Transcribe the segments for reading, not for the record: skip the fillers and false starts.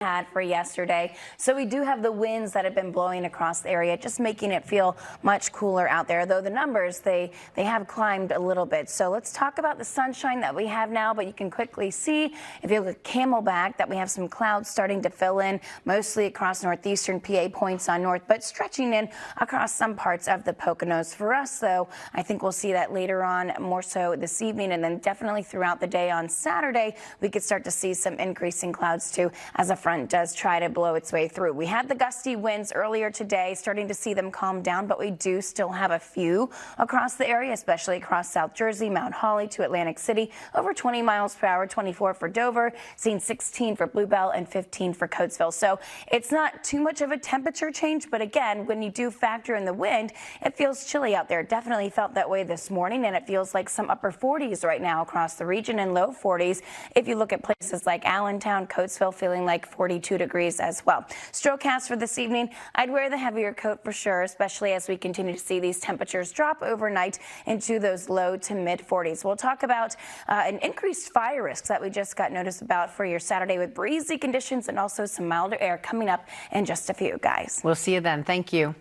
had for yesterday. So we do have the winds that have been blowing across the area, just making it feel much cooler out there, though the numbers, they have climbed a little bit. So let's talk about the sunshine that we have now, but you can quickly see, if you look at Camelback, that we have some clouds starting to fill in, mostly across northeastern PA, points on north, but stretching in across some parts of the Poconos. For us, though, I think we'll see that later on, more so this evening, and then definitely throughout the day on Saturday, we could start to see some increasing clouds too, as a front does try to blow its way through. We had the gusty winds earlier today, starting to see them calm down, but we do still have a few across the area, especially across South Jersey, Mount Holly to Atlantic City, over 20 miles per hour, 24 for Dover, seeing 16 for Bluebell and 15 for Coatesville. So it's not too much of a temperature change, but again, when you do factor in the wind, it feels chilly out there. It definitely felt that way this morning, and it feels like some upper 40s right now across the region and low 40s. If you look at places like Allentown, Coatesville, feeling like 42 degrees as well. Strokecast for this evening, I'd wear the heavier coat for sure, especially as we continue to see these temperatures drop overnight into those low to mid 40s. We'll talk about an increased fire risks that we just got notice about for your Saturday, with breezy conditions and also some milder air coming up in just a few, guys. We'll see you then. Thank you.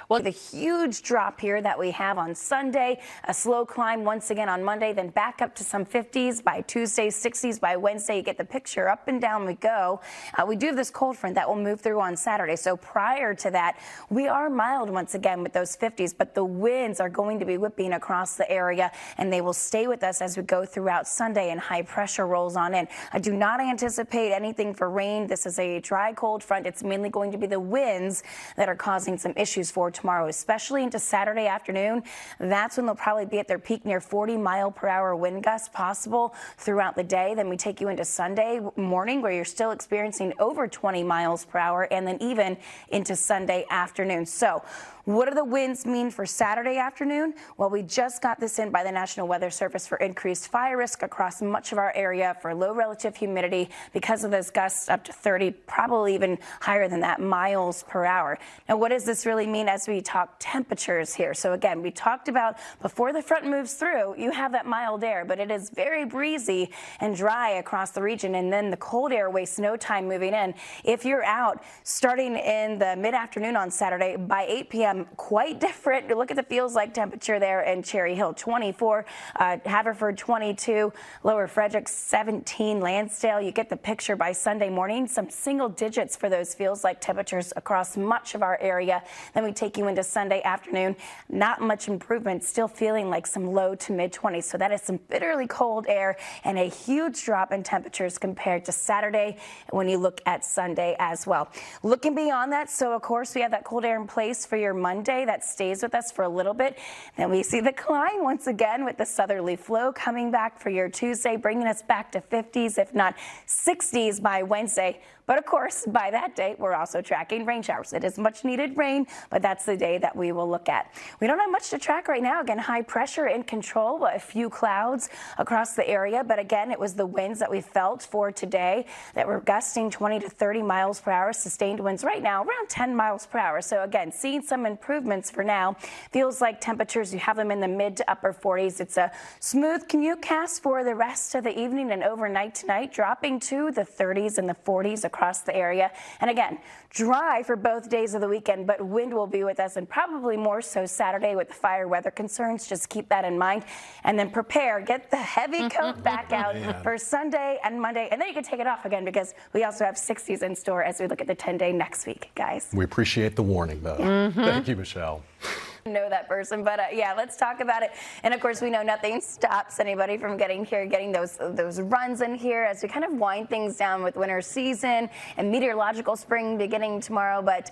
Well, the huge drop here that we have on Sunday, a slow climb once again on Monday, then back up to some 50s by Tuesday, 60s by Wednesday. You get the picture. Up and down we go. We do have this cold front that will move through on Saturday. So prior to that, we are mild once again with those 50s, but the winds are going to be whipping across the area, and they will stay with us as we go throughout Sunday, and high pressure rolls on in. I do not anticipate anything for rain. This is a dry cold front. It's mainly going to be the winds that are causing some issues for tomorrow, especially into Saturday afternoon. That's when they'll probably be at their peak, near 40-mile-per-hour wind gusts possible throughout the day. Then we take you into Sunday morning, where you're still experiencing over 20 miles per hour, and then even into Sunday afternoon. So what do the winds mean for Saturday afternoon? Well, we just got this in by the National Weather Service for increased fire risk across much of our area, for low relative humidity because of those gusts up to 30, probably even higher than that, miles per hour. Now, what does this really mean as we talk temperatures here? So again, we talked about before the front moves through, you have that mild air, but it is very breezy and dry across the region, and then the cold air wastes no time moving in. If you're out starting in the mid-afternoon on Saturday, by 8 p.m., quite different. Look at the feels like temperature there in Cherry Hill, 24, Haverford 22, Lower Frederick 17, Lansdale. You get the picture. By Sunday morning, some single digits for those feels like temperatures across much of our area. Then we take you into Sunday afternoon, not much improvement, still feeling like some low to mid 20s. So that is some bitterly cold air and a huge drop in temperatures compared to Saturday when you look at Sunday as well. Looking beyond that, so of course we have that cold air in place for your Monday. That stays with us for a little bit. Then we see the climb once again with the southerly flow coming back for your Tuesday, bringing us back to 50s, if not 60s by Wednesday. But of course, by that date, we're also tracking rain showers. It is much needed rain, but that's the day that we will look at. We don't have much to track right now. Again, high pressure in control, a few clouds across the area. But again, it was the winds that we felt for today that were gusting 20 to 30 miles per hour, sustained winds right now around 10 miles per hour. So again, seeing some improvements for now. Feels like temperatures, you have them in the mid to upper 40s. It's a smooth commute cast for the rest of the evening and overnight tonight, dropping to the 30s and the 40s across the area. And again, dry for both days of the weekend, but wind will be with us, and probably more so Saturday with the fire weather concerns. Just keep that in mind, and then prepare, get the heavy coat back out for Sunday and Monday, and then you can take it off again, because we also have 60s in store as we look at the 10-day next week, guys. We appreciate the warning, though. Thank you, Michelle. Know that person, but yeah, let's talk about it. And of course, we know nothing stops anybody from getting here, getting those runs in here as we kind of wind things down with winter season and meteorological spring beginning tomorrow. But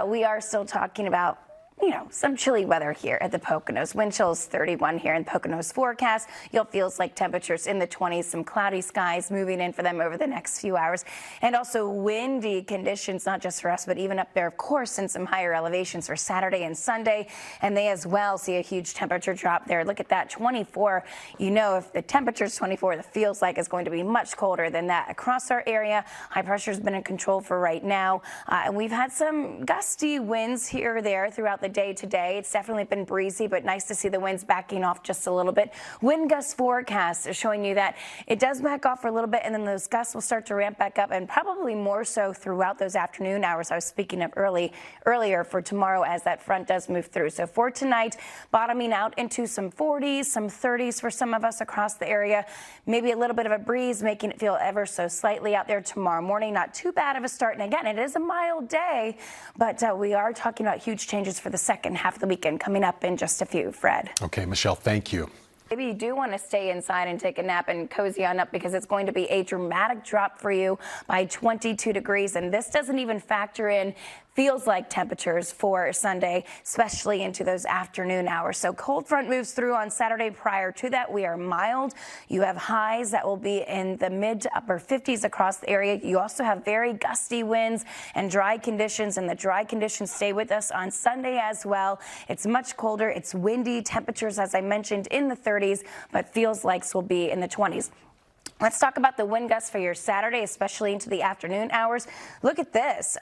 we are still talking about, you know, some chilly weather here at the Poconos. Wind chills 31 here in Poconos forecast. You'll feel like temperatures in the 20s, some cloudy skies moving in for them over the next few hours. And also windy conditions, not just for us, but even up there, of course, in some higher elevations for Saturday and Sunday. And they as well see a huge temperature drop there. Look at that, 24. You know, if the temperature's 24, the feels like is going to be much colder than that across our area. High pressure's been in control for right now. And we've had some gusty winds here or there throughout the the day today. It's definitely been breezy, but nice to see the winds backing off just a little bit. Wind gust forecast is showing you that it does back off for a little bit, and then those gusts will start to ramp back up, and probably more so throughout those afternoon hours I was speaking of earlier for tomorrow as that front does move through. So for tonight, bottoming out into some 40s, some 30s for some of us across the area. Maybe a little bit of a breeze, making it feel ever so slightly out there tomorrow morning. Not too bad of a start. And again, it is a mild day, but we are talking about huge changes for the second half of the weekend coming up in just a few. Fred. Okay, Michelle, thank you. Maybe you do want to stay inside and take a nap and cozy on up, because it's going to be a dramatic drop for you by 22 degrees. And this doesn't even factor in feels like temperatures for Sunday, especially into those afternoon hours. So cold front moves through on Saturday. Prior to that, we are mild. You have highs that will be in the mid to upper 50s across the area. You also have very gusty winds and dry conditions, and the dry conditions stay with us on Sunday as well. It's much colder. It's windy. Temperatures, as I mentioned, in the 30s, but feels like will be in the 20s. Let's talk about the wind gusts for your Saturday, especially into the afternoon hours. Look at this.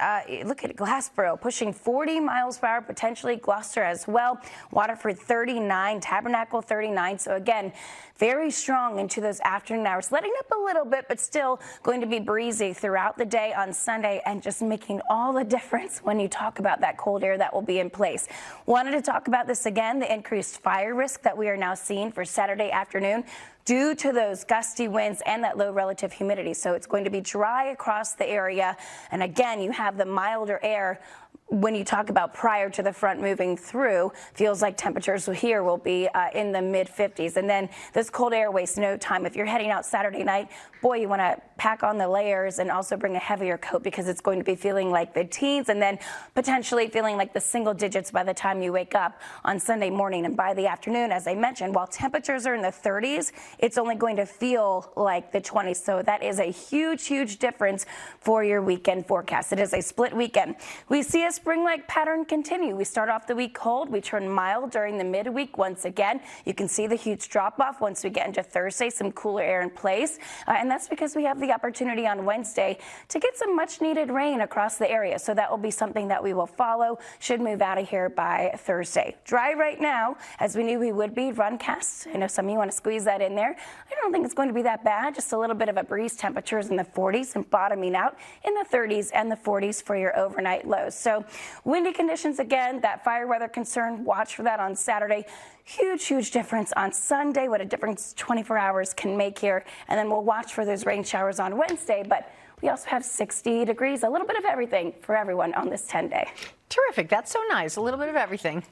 Look at Glassboro pushing 40 miles per hour, potentially Gloucester as well. Waterford 39, Tabernacle 39. So again, very strong into those afternoon hours, letting up a little bit, but still going to be breezy throughout the day on Sunday, and just making all the difference when you talk about that cold air that will be in place. Wanted to talk about this again, the increased fire risk that we are now seeing for Saturday afternoon, due to those gusty winds and that low relative humidity. So it's going to be dry across the area. And again, you have the milder air. When you talk about prior to the front moving through, feels like temperatures here will be in the mid 50s. And then this cold air wastes no time. If you're heading out Saturday night, boy, you want to pack on the layers and also bring a heavier coat, because it's going to be feeling like the teens and then potentially feeling like the single digits by the time you wake up on Sunday morning. And by the afternoon, as I mentioned, while temperatures are in the 30s, it's only going to feel like the 20s. So that is a huge, huge difference for your weekend forecast. It is a split weekend. We see a spring-like pattern continue. We start off the week cold. We turn mild during the midweek once again. You can see the huge drop-off once we get into Thursday, some cooler air in place. And that's because we have the opportunity on Wednesday to get some much-needed rain across the area. So that will be something that we will follow. Should move out of here by Thursday. Dry right now, as we knew we would be. Runcast. I know some of you want to squeeze that in there. I don't think it's going to be that bad. Just a little bit of a breeze. Temperatures in the 40s and bottoming out in the 30s and the 40s for your overnight lows. So windy conditions again, that fire weather concern, watch for that on Saturday. Huge, huge difference on Sunday, what a difference 24 hours can make here. And then we'll watch for those rain showers on Wednesday, but we also have 60 degrees, a little bit of everything for everyone on this 10-day. Terrific. That's so nice. A little bit of everything.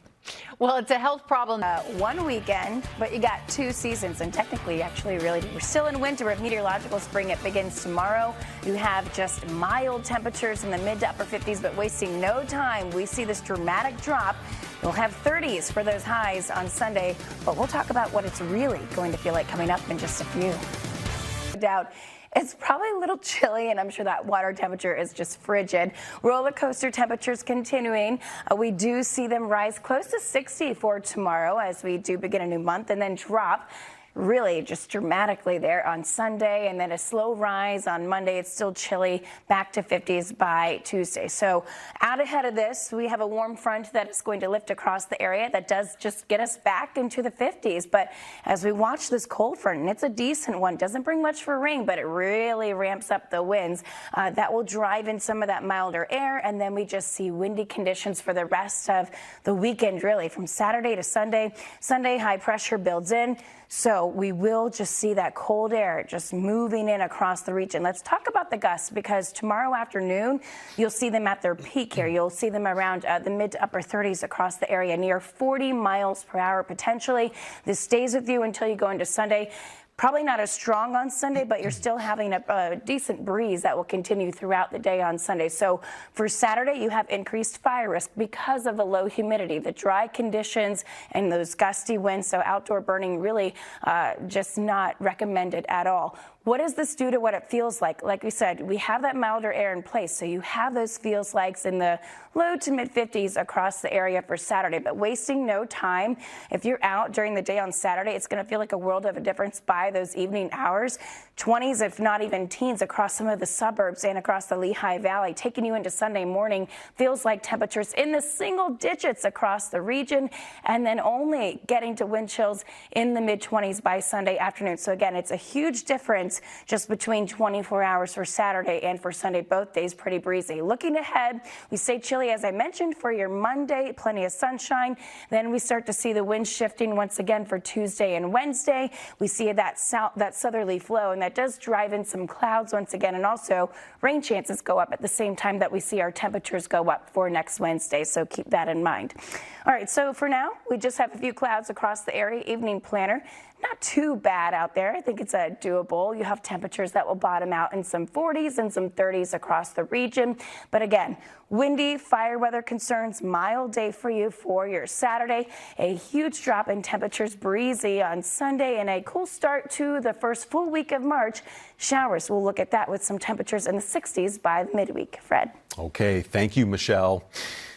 Well, it's a health problem. One weekend, but you got two seasons, and technically, actually, really, we're still in winter. With meteorological spring, it begins tomorrow. You have just mild temperatures in the mid to upper 50s, but wasting no time. We see this dramatic drop. We'll have 30s for those highs on Sunday, but we'll talk about what it's really going to feel like coming up in just a few. No doubt. It's probably a little chilly, and I'm sure that water temperature is just frigid. Roller coaster temperatures continuing. We do see them rise close to 60 for tomorrow as we do begin a new month, and then drop really just dramatically there on Sunday, and then a slow rise on Monday. It's still chilly, back to 50s by Tuesday. So out ahead of this, we have a warm front that is going to lift across the area that does just get us back into the 50s. But as we watch this cold front, and it's a decent one, doesn't bring much for rain, but it really ramps up the winds. That will drive in some of that milder air, and then we just see windy conditions for the rest of the weekend, really, from Saturday to Sunday. Sunday, high pressure builds in. So we will just see that cold air just moving in across the region. Let's talk about the gusts, because tomorrow afternoon, you'll see them at their peak here. You'll see them around the mid to upper 30s across the area, near 40 miles per hour potentially. This stays with you until you go into Sunday. Probably not as strong on Sunday, but you're still having a decent breeze that will continue throughout the day on Sunday. So for Saturday, you have increased fire risk because of the low humidity, the dry conditions, and those gusty winds. So outdoor burning really just not recommended at all. What does this do to what it feels like? Like we said, we have that milder air in place, so you have those feels likes in the low to mid 50s across the area for Saturday, but wasting no time. If you're out during the day on Saturday, it's going to feel like a world of a difference by those evening hours. 20s, if not even teens, across some of the suburbs and across the Lehigh Valley. Taking you into Sunday morning, feels like temperatures in the single digits across the region, and then only getting to wind chills in the mid 20s by Sunday afternoon. So again, it's a huge difference just between 24 hours for Saturday and for Sunday. Both days pretty breezy. Looking ahead, we stay chilly, as I mentioned, for your Monday. Plenty of sunshine. Then we start to see the wind shifting once again for Tuesday and Wednesday. We see that southerly flow, and that does drive in some clouds once again, and also rain chances go up at the same time that we see our temperatures go up for next Wednesday. So keep that in mind. All right, so for now, we just have a few clouds across the area. Evening planner. Not too bad out there. I think it's doable. You have temperatures that will bottom out in some 40s and some 30s across the region. But again, windy, fire weather concerns, mild day for you for your Saturday. A huge drop in temperatures, breezy on Sunday, and a cool start to the first full week of March. Showers, we'll look at that with some temperatures in the 60s by midweek. Fred. Okay, thank you, Michelle.